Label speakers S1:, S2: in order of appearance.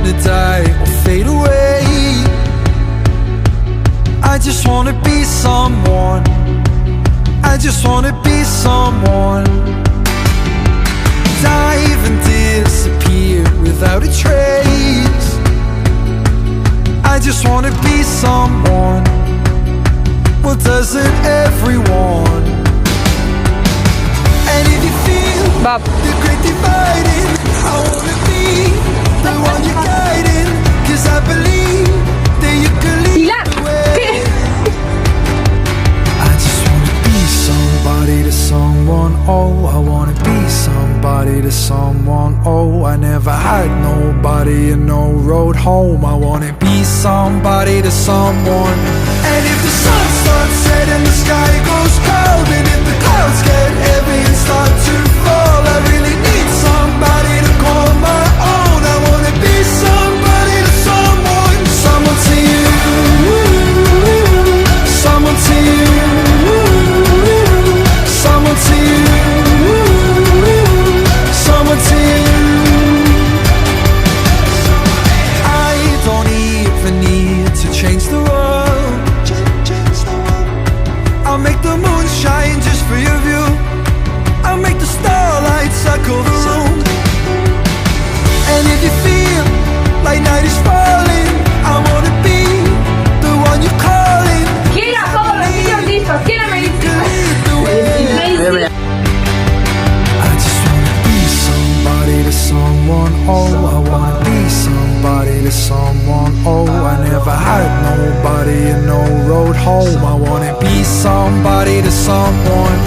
S1: to die or fade away. I just wanna be someone. I just wanna be someone. Dive and disappear without a trace. I just wanna be someone. Well, doesn't everyone? And if you feel the great dividing, I wanna be the one you're guiding. 'Cause I believe that you can lead the way. I just wanna be somebody to someone. Oh, I wanna be somebody to someone. Oh, I never had nobody and no road home. I wanna be somebody to someone. And if the sun starts setting, the sky goes cold, and if the clouds get heavy and start to fall, I really need somebody to call my own. I wanna be somebody to someone. Someone to you, someone to you, someone to you, someone to you. I don't even need to change the world. I'll make the moon shine just for your view. I'll make the starlight circle the room. And if you feel like night is falling, I wanna be the one you're calling.
S2: Gira solo, gira bellissimo.
S1: I just wanna be somebody to someone. Oh, I wanna be somebody to someone. Oh, I never had nobody and no road home. I wanna be somebody to someone.